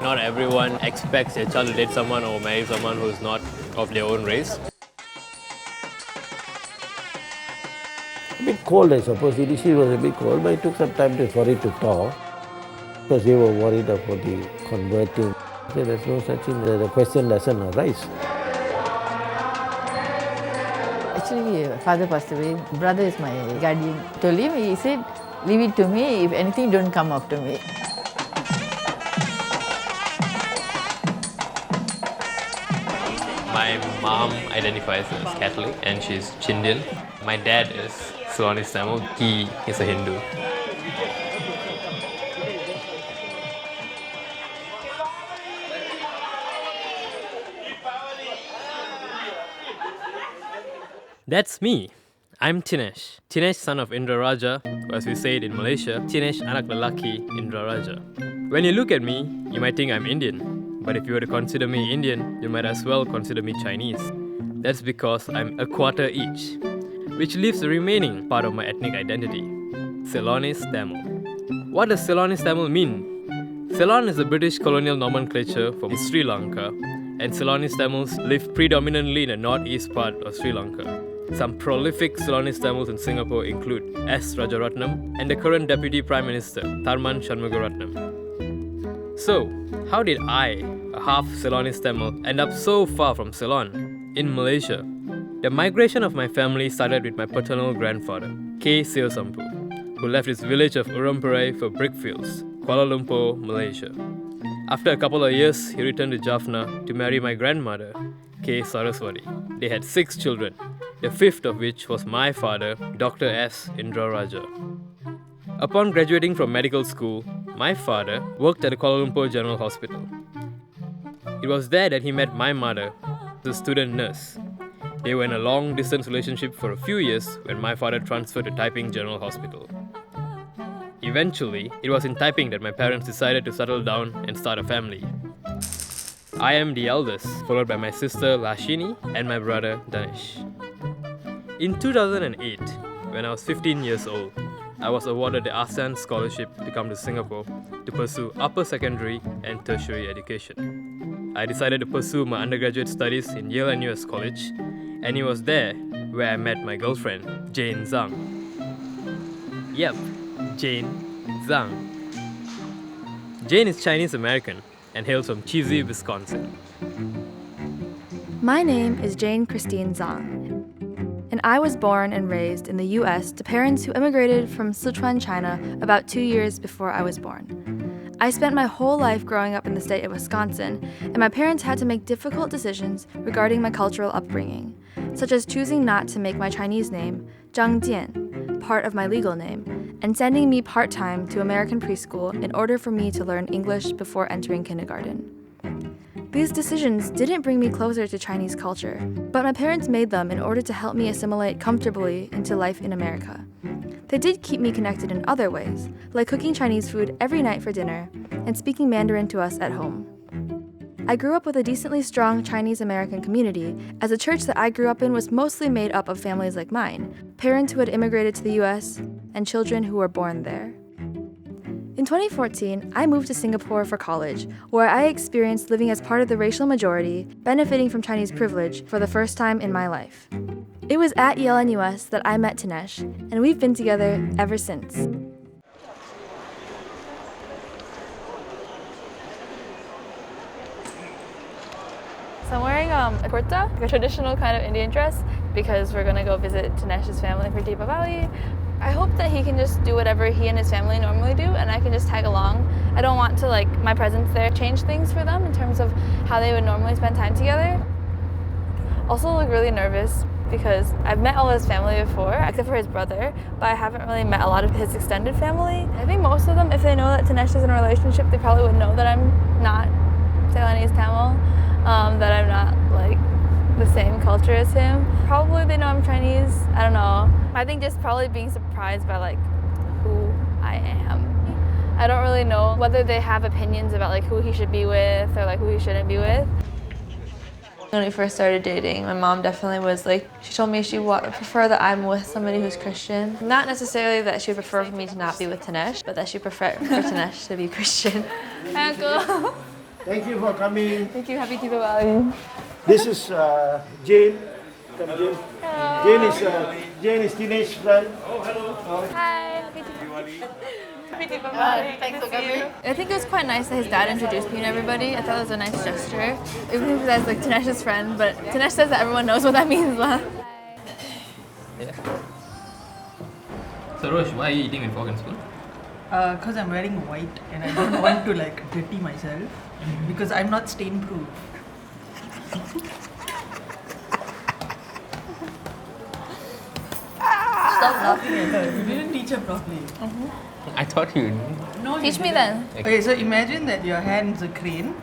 Not everyone expects a child to date someone or marry someone who's not of their own race. A bit cold, I suppose. Initially it was a bit cold, but it took some time for it to thaw. Because they were worried about the converting. So there's no such thing, the question doesn't arise. Actually, father passed away. Brother is my guardian. Told him, he said, leave it to me. If anything, don't come after me. My mom identifies as Catholic and she's Chindian. My dad is Ceylonese Tamil. He is a Hindu. That's me. I'm Tinesh. Tinesh, son of Indra Raja, or as we say it in Malaysia, Tinesh anak lelaki Indra Raja. When you look at me, you might think I'm Indian. But if you were to consider me Indian, you might as well consider me Chinese. That's because I'm a quarter each, which leaves the remaining part of my ethnic identity, Ceylonese Tamil. What does Ceylonese Tamil mean? Ceylon is a British colonial nomenclature for Sri Lanka, and Ceylonese Tamils live predominantly in the northeast part of Sri Lanka. Some prolific Ceylonese Tamils in Singapore include S. Rajaratnam and the current Deputy Prime Minister, Tharman Shanmugaratnam. So, how did I, a half Ceylonese Tamil, end up so far from Ceylon, in Malaysia? The migration of my family started with my paternal grandfather, K. Seosampu, who left his village of Urumperai for brickfields, Kuala Lumpur, Malaysia. After a couple of years, he returned to Jaffna to marry my grandmother, K. Saraswati. They had 6 children, the 5th of which was my father, Dr. S. Indra Raja. Upon graduating from medical school, my father worked at the Kuala Lumpur General Hospital. It was there that he met my mother, the student nurse. They were in a long-distance relationship for a few years when my father transferred to Taiping General Hospital. Eventually, it was in Taiping that my parents decided to settle down and start a family. I am the eldest, followed by my sister Lashini and my brother Danish. In 2008, when I was 15 years old, I was awarded the ASEAN scholarship to come to Singapore to pursue upper secondary and tertiary education. I decided to pursue my undergraduate studies in Yale and US College, and it was there where I met my girlfriend, Jane Zhang. Yep, Jane Zhang. Jane is Chinese American and hails from Cheesy, Wisconsin. My name is Jane Christine Zhang, and I was born and raised in the US to parents who immigrated from Sichuan, China about 2 years before I was born. I spent my whole life growing up in the state of Wisconsin, and my parents had to make difficult decisions regarding my cultural upbringing, such as choosing not to make my Chinese name, Zhang Jian, part of my legal name, and sending me part-time to American preschool in order for me to learn English before entering kindergarten. These decisions didn't bring me closer to Chinese culture, but my parents made them in order to help me assimilate comfortably into life in America. They did keep me connected in other ways, like cooking Chinese food every night for dinner and speaking Mandarin to us at home. I grew up with a decently strong Chinese American community, as the church that I grew up in was mostly made up of families like mine, parents who had immigrated to the US, and children who were born there. In 2014, I moved to Singapore for college, where I experienced living as part of the racial majority, benefiting from Chinese privilege for the first time in my life. It was at Yale and US that I met Tinesh, and we've been together ever since. So I'm wearing a kurta, a traditional kind of Indian dress, because we're gonna go visit Tinesh's family for Deepavali. I hope that he can just do whatever he and his family normally do, and I can just tag along. I don't want to, my presence there change things for them in terms of how they would normally spend time together. Also look really nervous because I've met all his family before, except for his brother, but I haven't really met a lot of his extended family. I think most of them, if they know that Tinesh is in a relationship, they probably would know that I'm not Ceylonese Tamil, that I'm not the same culture as him. Probably they know I'm Chinese, I don't know. I think just probably being surprised by who I am. I don't really know whether they have opinions about who he should be with or who he shouldn't be with. When we first started dating, my mom definitely was she told me she would prefer that I'm with somebody who's Christian. Not necessarily that she would prefer for me to not be with Tinesh, but that she prefer for Tinesh to be Christian. Hi, Uncle. Thank you for coming. Thank you. Happy Deepavali. This is Jane. Come, Jane. Jane is Tinesh's friend. Hi. Happy Deepavali. Happy Deepavali. Thanks for coming. I think it was quite nice that his dad introduced me to everybody. I thought it was a nice gesture. Even if that's like Tinesh's friend, but Tinesh says that everyone knows what that means. So Rosh, why are you eating with fork and spoon? Because I'm wearing white and I don't want to like dirty myself because I'm not stain proof. Stop laughing at her. You didn't teach her properly. I thought you. No, Teach me then. Okay, so imagine that your hand's a crane.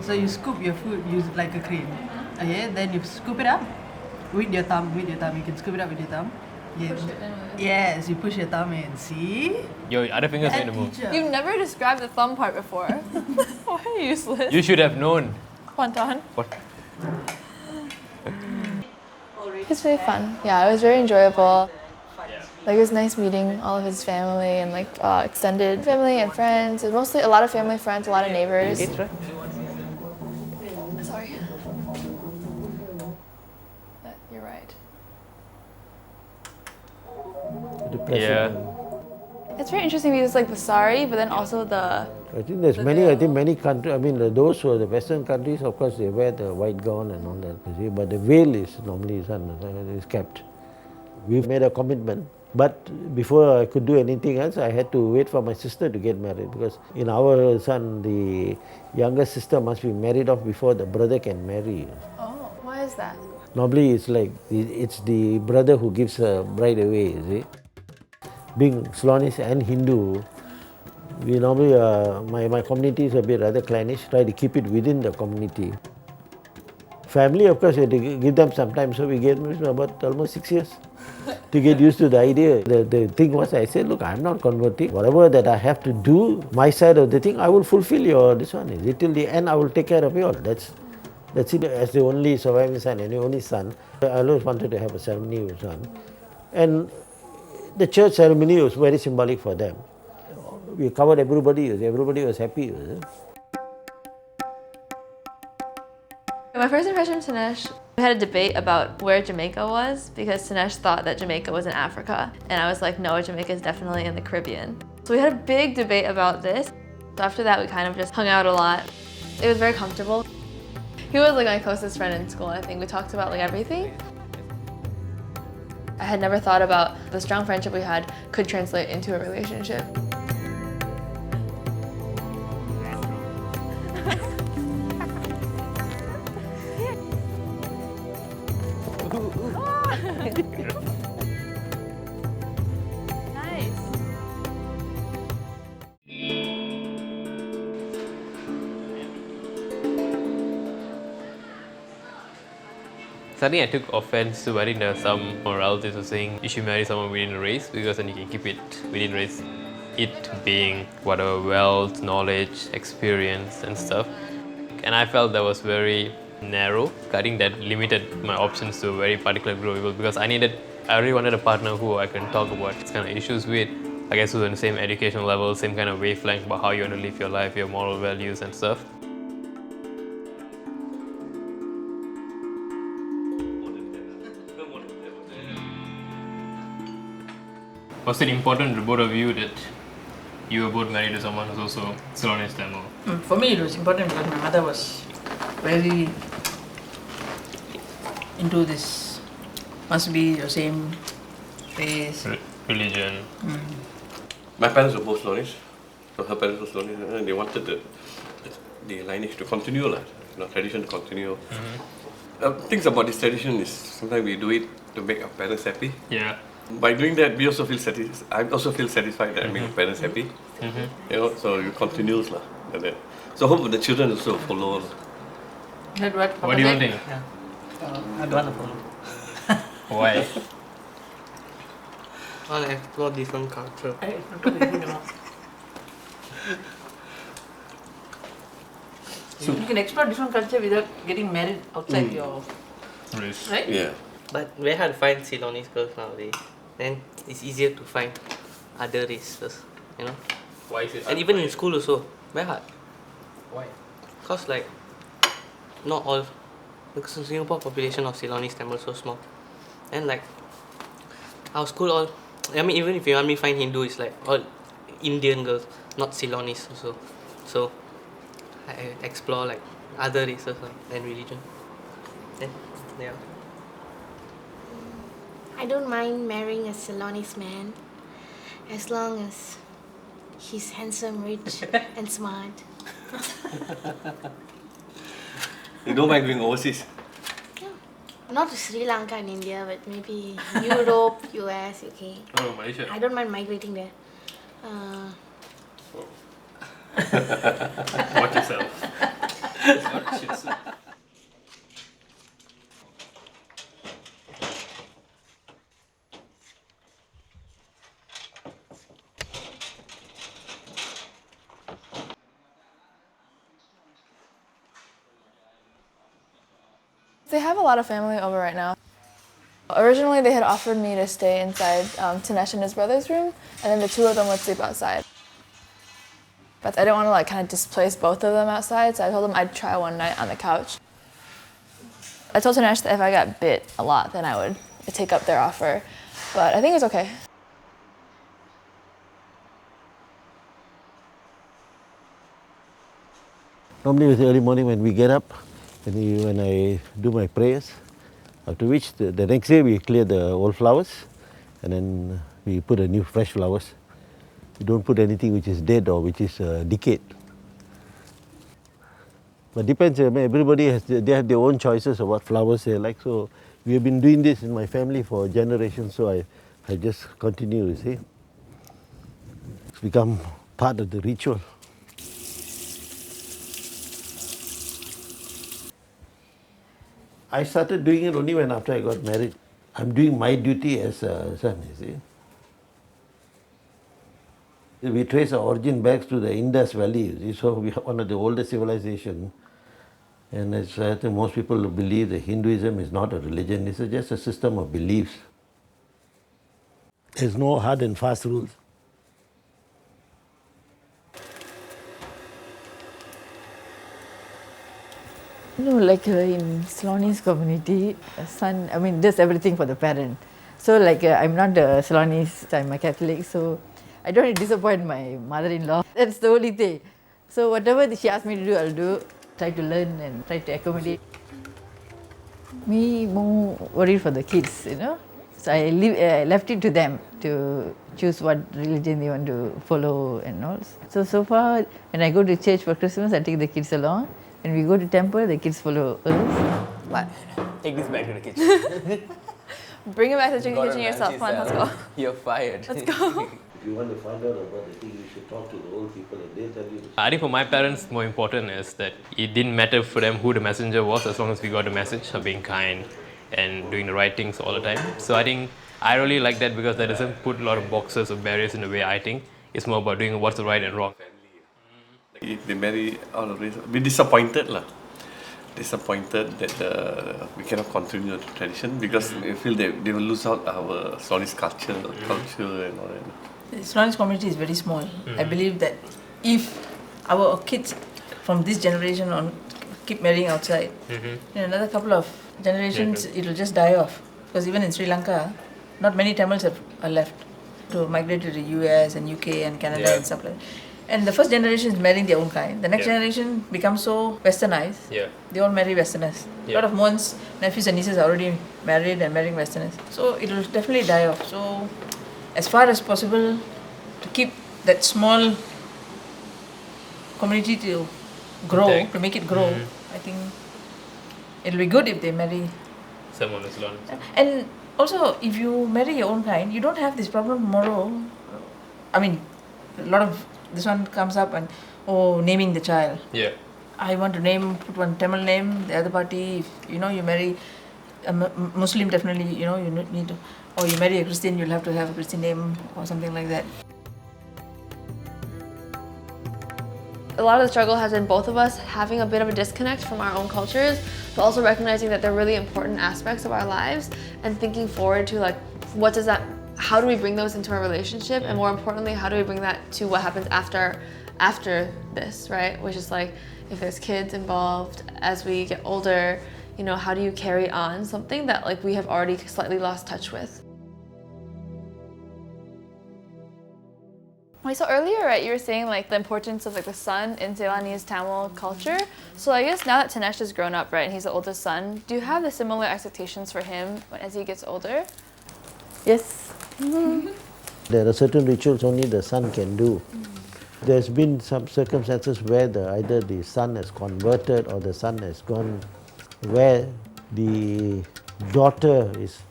So you scoop your food use like a crane. Okay, then you scoop it up with your thumb. You can scoop it up with your thumb. Yes, you push your thumb in. See? Your other fingers made a move. Teacher. You've never described the thumb part before. Why are you useless? You should have known. Wonton. What? It's really fun. Yeah, it was very enjoyable. Like it was nice meeting all of his family and like extended family and friends. It was mostly a lot of family, friends, a lot of neighbors. Sorry. You're right. The Yeah. president. It's very interesting because it's like the sari, but then also the. I think there's many countries. I mean, those who are the Western countries, of course, they wear the white gown and all that. You see, but the veil is normally is kept. We've made a commitment. But before I could do anything else, I had to wait for my sister to get married because in our son, the younger sister must be married off before the brother can marry. Oh, why is that? Normally, it's like it's the brother who gives a bride away. You see, being Ceylonese and Hindu, we normally my community is a bit rather clannish. Try to keep it within the community. Family, of course, we had to give them some time, so we gave them about almost 6 years to get used to the idea. The thing was, I said, look, I'm not converting. Whatever that I have to do, my side of the thing, I will fulfill your this one. Till the end, I will take care of you all. That's it. As the only surviving son and the only son, I always wanted to have a ceremony with son. And the church ceremony was very symbolic for them. We covered everybody. Everybody was happy. My first impression of Tinesh, we had a debate about where Jamaica was because Tinesh thought that Jamaica was in Africa. And I was like, no, Jamaica is definitely in the Caribbean. So we had a big debate about this. So after that, we kind of just hung out a lot. It was very comfortable. He was like my closest friend in school, I think. We talked about like everything. I had never thought about the strong friendship we had could translate into a relationship. Nice. Suddenly I took offense to wedding. There were some relatives who saying you should marry someone within a race because then you can keep it within race. It being whatever wealth, knowledge, experience and stuff. And I felt that was very narrow. I think that limited my options to a very particular group of people because I really wanted a partner who I can talk about this kind of issues with. I guess who's on the same educational level, same kind of wavelength about how you want to live your life, your moral values and stuff. Was it important to both of you that you were both married to someone who's also Ceylonese Tamil? For me, it was important because my mother was very into this. Must be your same race. Religion. My parents were both Ceylonese, so her parents were Ceylonese, and they wanted the lineage to continue, tradition to continue. Things about this tradition is sometimes we do it to make our parents happy. Yeah. By doing that, we also feel I also feel satisfied that I make my parents happy. So it continues like that. So hope the children also follow. What do you think? Yeah. I don't want to follow. Why? I want to explore different culture. So you can explore different culture without getting married outside your Race. right? Yeah. But very hard to find Ceylonese girls nowadays. Then it's easier to find other races, Why is it? And even in school also, very hard. Why? Cause like not all, because the Singapore population of Ceylonese Tamil so small, and like our school all, I mean even if you want me find Hindu, it's like all Indian girls, not Ceylonese also. So I explore like other races and religion. Then yeah. I don't mind marrying a Ceylonese man as long as he's handsome, rich, and smart. You don't mind going overseas? Not to Sri Lanka and India, but maybe Europe, US, UK. Oh, Malaysia. I don't mind migrating there. Watch yourself. Watch yourself. They have a lot of family over right now. Originally, they had offered me to stay inside Tinesh and his brother's room, and then the two of them would sleep outside. But I didn't want to like kind of displace both of them outside, so I told them I'd try one night on the couch. I told Tinesh that if I got bit a lot, then I would take up their offer, but I think it's okay. Normally, it's early morning when we get up, when I do my prayers, after which the next day we clear the old flowers and then we put a new fresh flowers. We don't put anything which is dead or which is decayed. But depends, everybody they have their own choices of what flowers they like. So we have been doing this in my family for generations, so I just continue, you see. It's become part of the ritual. I started doing it only when after I got married. I'm doing my duty as a son, you see. We trace our origin back to the Indus Valley, you see. So we are one of the oldest civilizations. And as I think most people believe that Hinduism is not a religion, it's just a system of beliefs. There's no hard and fast rules. No, like in Ceylonese community, a son, does everything for the parent. So like I'm not a Ceylonese, I'm a Catholic, so I don't want to disappoint my mother-in-law. That's the only thing. So whatever she asks me to do, I'll do. Try to learn and try to accommodate. Me more worried for the kids, So I left it to them to choose what religion they want to follow and all. So far, when I go to church for Christmas, I take the kids along. When we go to temple, the kids follow us. What? Take this back to the kitchen. Bring it back to the kitchen yourself. Come on, let's go. You're fired. Let's go. If you want to find out about the thing, you should talk to the old people and they'll tell you. I think for my parents, more important is that it didn't matter for them who the messenger was, as long as we got the message of being kind and doing the right things all the time. So I think I really like that because that doesn't put a lot of boxes or barriers in the way I think. It's more about doing what's right and wrong. If they marry out of race, we're disappointed lah. Disappointed that we cannot continue the tradition because we feel they will lose out our Ceylonese culture and all that. The Ceylonese community is very small. I believe that if our kids from this generation on keep marrying outside, in another couple of generations it will just die off. Because even in Sri Lanka, not many Tamils are left to migrate to the US and UK and Canada and stuff like that. And the first generation is marrying their own kind. The next generation becomes so westernized. They all marry westerners. A lot of Mon's nephews and nieces are already married and marrying westerners. So it will definitely die off. So as far as possible to keep that small community to grow, to make it grow, I think it'll be good if they marry Someone is learning. And also, if you marry your own kind, you don't have this problem tomorrow. I mean, a lot of this one comes up and naming the child. I want to put one Tamil name, the other party, if you marry a Muslim, definitely, you need to, or you marry a Christian, you'll have to have a Christian name or something like that. A lot of the struggle has been both of us having a bit of a disconnect from our own cultures, but also recognizing that they're really important aspects of our lives and thinking forward to like, how do we bring those into our relationship? And more importantly, how do we bring that to what happens after after this, right? Which is like, if there's kids involved, as we get older, you know, how do you carry on something that like we have already slightly lost touch with? Wait, so earlier, right, you were saying like the importance of like the son in Ceylonese Tamil culture. So I guess now that Tinesh has grown up, right, and he's the oldest son, do you have the similar expectations for him as he gets older? Yes. There are certain rituals only the son can do. There's been some circumstances where either the son has converted or the son has gone where the daughter has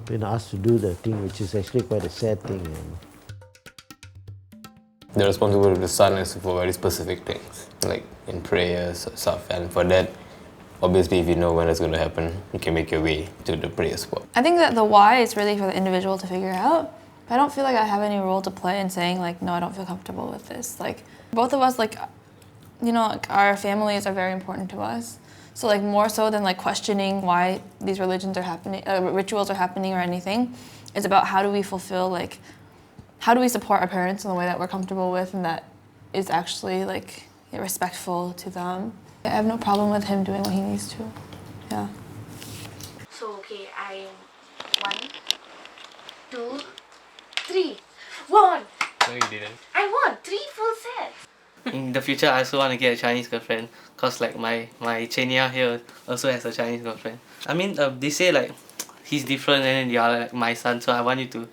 been asked to do the thing, which is actually quite a sad thing. The responsibility of the son is for very specific things, like in prayers or stuff. And for that, obviously, if you know when it's going to happen, you can make your way to the prayer spot. I think that the why is really for the individual to figure out. But I don't feel like I have any role to play in saying like, no, I don't feel comfortable with this. Like, both of us, like, you know, like, our families are very important to us. So like more so than like questioning why these religions are happening, rituals are happening or anything, it's about how do we fulfill like, how do we support our parents in the way that we're comfortable with and that is actually like respectful to them. I have no problem with him doing what he needs to. Yeah. So okay, I 1, 2, 3. Won! No, you didn't. I won 3 full sets. In the future, I also want to get a Chinese girlfriend, cause like my Chenia here also has a Chinese girlfriend. I mean, they say like he's different and then you are like my son, so I want you to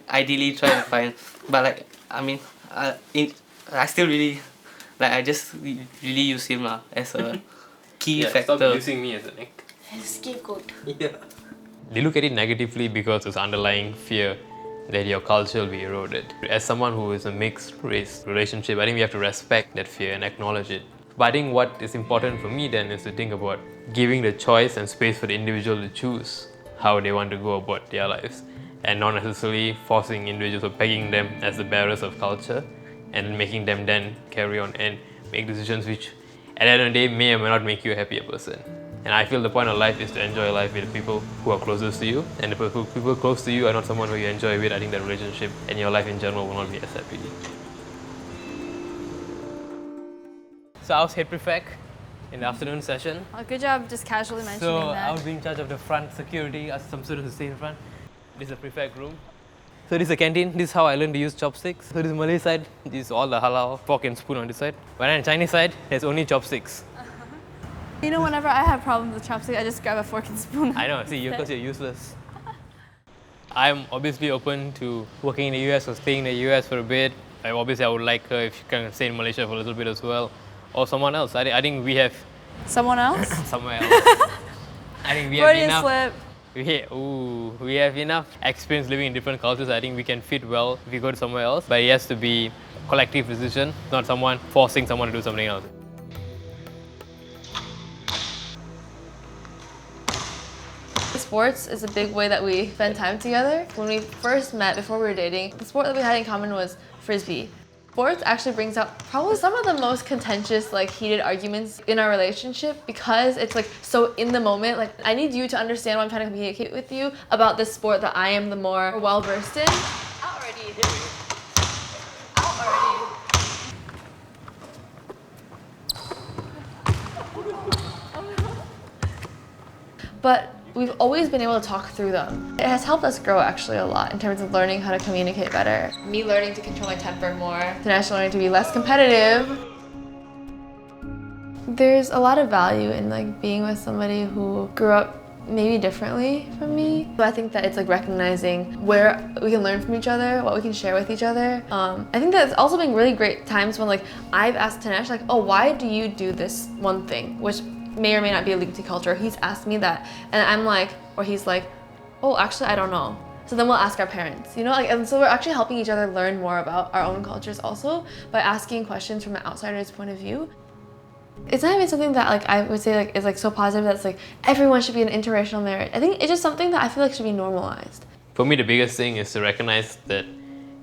ideally try to find. But like, I mean, I still really like, I just really use him as a key factor. Stop using me as a nick. Scapegoat. Yeah. They look at it negatively because there's underlying fear that your culture will be eroded. As someone who is a mixed race relationship, I think we have to respect that fear and acknowledge it. But I think what is important for me then is to think about giving the choice and space for the individual to choose how they want to go about their lives, and not necessarily forcing individuals or pegging them as the bearers of culture and making them then carry on and make decisions which at the end of the day may or may not make you a happier person. And I feel the point of life is to enjoy life with the people who are closest to you, and if people close to you are not someone who you enjoy with, I think that relationship and your life in general will not be as happy. So I was head prefect in the afternoon session. Oh, good job just casually mentioning So that. I would be in charge of the front security, as some students who stay in front. This is the prefect room. So this is the canteen. This is how I learned to use chopsticks. So this is Malay side. This is all the halal fork and spoon on this side. But on the Chinese side, there's only chopsticks. You know, whenever I have problems with chopsticks, I just grab a fork and spoon. I know. See, because you're useless. I'm obviously open to working in the US or staying in the US for a bit. Obviously, I would like her if she can stay in Malaysia for a little bit as well, or someone else. I think we have Someone else? somewhere else. I think we have Freudian enough. slip. We have enough experience living in different cultures. I think we can fit well if we go to somewhere else. But it has to be a collective decision, not someone forcing someone to do something else. Sports is a big way that we spend time together. When we first met, before we were dating, the sport that we had in common was frisbee. Sports actually brings out probably some of the most contentious, like heated arguments in our relationship because it's like so in the moment. Like, I need you to understand what I'm trying to communicate with you about this sport that I am the more well versed in. Out already. Out already. But we've always been able to talk through them. It has helped us grow actually a lot in terms of learning how to communicate better. Me learning to control my temper more, Tinesh learning to be less competitive. There's a lot of value in like being with somebody who grew up maybe differently from me. So I think that it's like recognizing where we can learn from each other, what we can share with each other. I think that it's also been really great times when like I've asked Tinesh like, oh, why do you do this one thing? Which may or may not be linked to culture. He's asked me that and I'm like, or he's like, oh, actually I don't know. So then we'll ask our parents, you know, like, and so we're actually helping each other learn more about our own cultures also by asking questions from an outsider's point of view. It's not even something that like I would say like is like so positive that's like everyone should be in interracial marriage. I think it's just something that I feel like should be normalized. For me, the biggest thing is to recognize that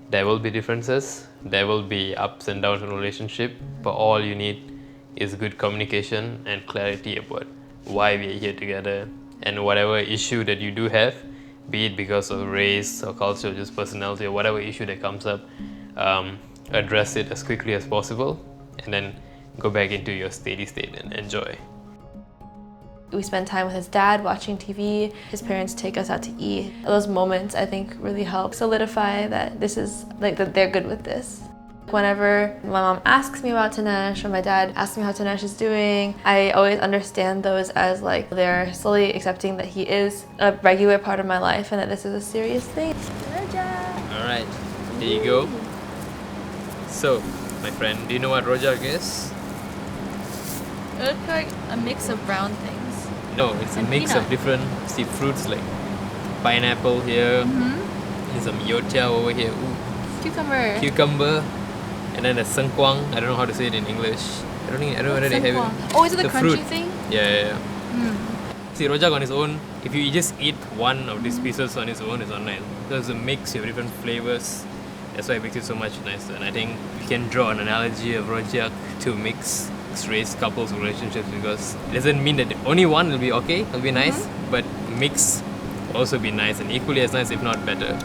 there will be differences, there will be ups and downs in a relationship, but all you need is good communication and clarity about why we are here together, and whatever issue that you do have, be it because of race or culture or just personality or whatever issue that comes up, address it as quickly as possible, and then go back into your steady state and enjoy. We spend time with his dad watching TV. His parents take us out to eat. Those moments, I think, really help solidify that this is that they're good with this. Whenever my mom asks me about Tinesh or my dad asks me how Tinesh is doing, I always understand those as they're slowly accepting that he is a regular part of my life and that this is a serious thing. Alright, here you go. So, my friend, do you know what rojak is? It looks like a mix of brown things. No, it's a And mix peanut. of different fruits like pineapple here, and some yotia over here, Cucumber. cucumber, and then a sengkuang. I don't know how to say it in English. I don't know whether they have it. Oh, is it the crunchy fruit. thing? Yeah. See, rojak on its own, if you just eat one of these pieces on its own, it's not nice. There's a mix of different flavors. That's why it makes it so much nicer. And I think you can draw an analogy of rojak to mixed race couples relationships, because it doesn't mean that only one will be okay, will be nice, but mix will also be nice and equally as nice, if not better.